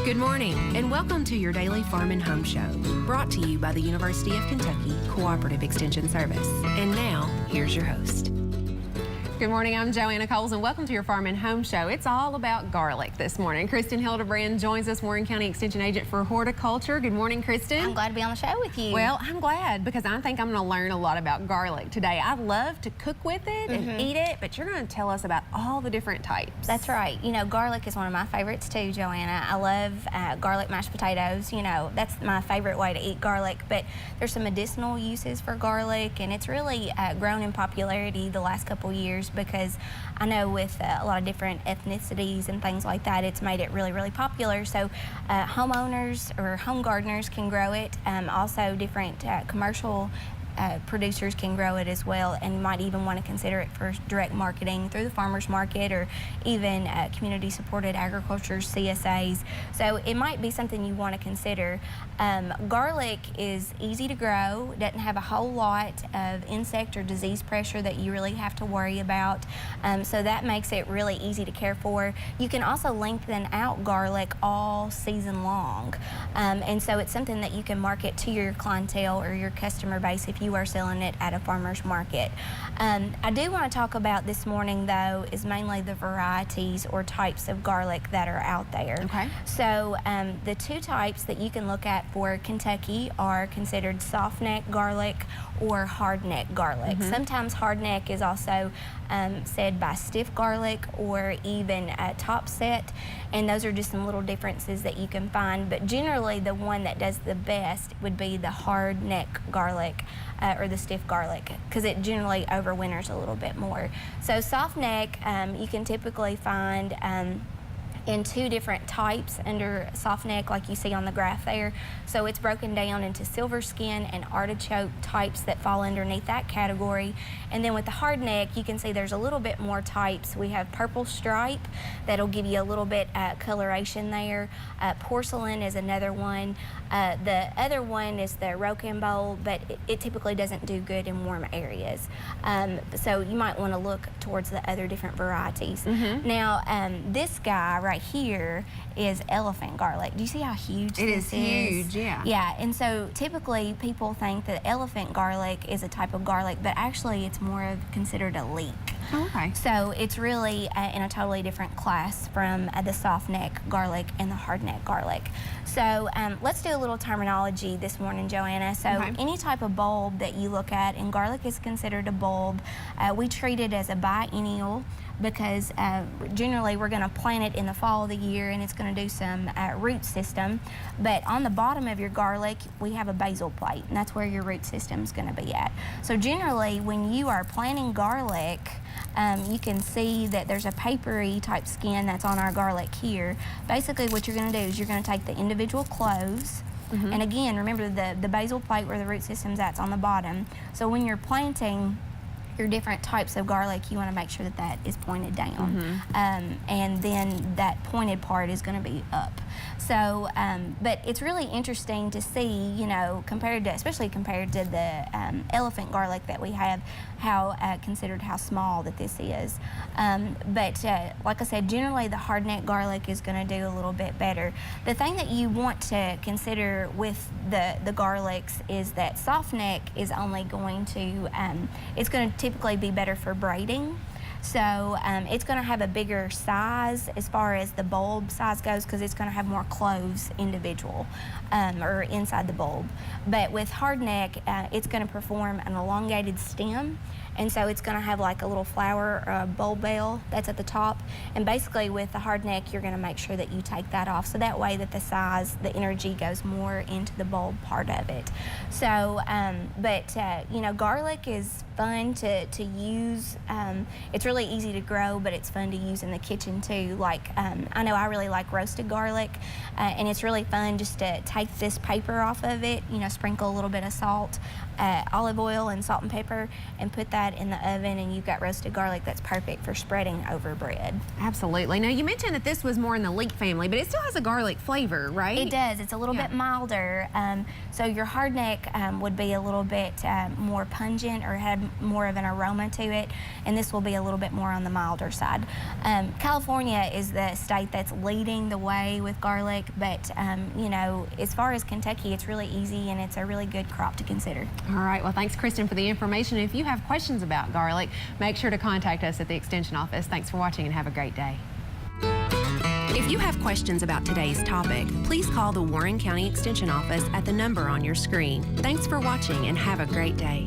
Good morning, and welcome to your daily Farm and Home Show, brought to you by the University of Kentucky Cooperative Extension Service. And now, here's your host. Good morning, I'm Joanna Coles, and welcome to your Farm and Home Show. It's all about garlic this morning. Kristin Hildabrand joins us, Warren County Extension Agent for Horticulture. Good morning, Kristin. I'm glad to be on the show with you. Well, I'm glad because I think I'm going to learn a lot about garlic today. I love to cook with it and eat it, but you're going to tell us about all the different types. That's right. You know, garlic is one of my favorites too, Joanna. I love garlic mashed potatoes. You know, that's my favorite way to eat garlic, but there's some medicinal uses for garlic, and it's really grown in popularity the last couple years because I know with a lot of different ethnicities and things like that, it's made it really, really popular. So homeowners or home gardeners can grow it. Also different commercial producers can grow it as well, and you might even want to consider it for direct marketing through the farmers market or even community supported agriculture CSAs. So it might be something you want to consider. Garlic is easy to grow, doesn't have a whole lot of insect or disease pressure that you really have to worry about. So that makes it really easy to care for. You can also lengthen out garlic all season long. And so it's something that you can market to your clientele or your customer base if you are selling it at a farmer's market. I do want to talk about this morning, though, is mainly the varieties or types of garlic that are out there. Okay. So the two types that you can look at for Kentucky are considered softneck garlic or hardneck garlic. Sometimes hardneck is also said by stiff garlic or even top set, and those are just some little differences that you can find, but generally the one that does the best would be the hardneck garlic or the stiff garlic, because it generally overwinters a little bit more. So soft neck you can typically find in two different types under soft neck, like you see on the graph there. So it's broken down into silverskin and artichoke types that fall underneath that category. And then with the hard neck, you can see there's a little bit more types. We have purple stripe that'll give you a little bit coloration there. Porcelain is another one. The other one is the rocambole, but it typically doesn't do good in warm areas. So you might want to look towards the other different varieties. Now, this guy right here is elephant garlic. Do you see how huge this is? It is huge, yeah. Yeah, and so typically people think that elephant garlic is a type of garlic, but actually it's more of considered a leek. Oh, okay. So it's really in a totally different class from the soft neck garlic and the hard neck garlic. So let's do a little terminology this morning, Joanna. So any type of bulb that you look at, and garlic is considered a bulb, we treat it as a biennial because generally we're going to plant it in the fall of the year and it's going to do some root system. But on the bottom of your garlic, we have a basal plate, and that's where your root system is going to be at. So generally, when you are planting garlic, you can see that there's a papery type skin that's on our garlic here. Basically what you're going to do is you're going to take the individual cloves, and again, remember the basal plate where the root system's at's on the bottom. So when you're planting your different types of garlic, you want to make sure that that is pointed down, and then that pointed part is going to be up. So, but it's really interesting to see, you know, especially compared to the elephant garlic that we have, how considered how small that this is. But like I said, generally the hardneck garlic is going to do a little bit better. The thing that you want to consider with the garlics is that soft neck is only going to, it's going to typically be better for braiding. So it's going to have a bigger size as far as the bulb size goes, because it's going to have more cloves individual or inside the bulb. But with hardneck, it's going to perform an elongated stem, and so it's going to have like a little flower or a bulbil that's at the top. And basically with the hardneck, you're going to make sure that you take that off, so that way that the size, the energy goes more into the bulb part of it. So, you know, garlic is fun to use. It's really easy to grow, but it's fun to use in the kitchen too. Like, I know I really like roasted garlic, and it's really fun just to take this paper off of it, you know, sprinkle a little bit of salt olive oil and salt and pepper and put that in the oven, and you've got roasted garlic that's perfect for spreading over bread. Absolutely. Now, you mentioned that this was more in the leek family, but it still has a garlic flavor, right? It does. It's a little bit milder. So your hardneck would be a little bit more pungent or had more of an aroma to it, and this will be a little bit more on the milder side. California is the state that's leading the way with garlic, but you know, as far as Kentucky, it's really easy and it's a really good crop to consider. All right, well, thanks, Kristin, for the information. If you have questions about garlic, make sure to contact us at the Extension office. Thanks for watching and have a great day. If you have questions about today's topic, please call the Warren County Extension office at the number on your screen. Thanks for watching and have a great day.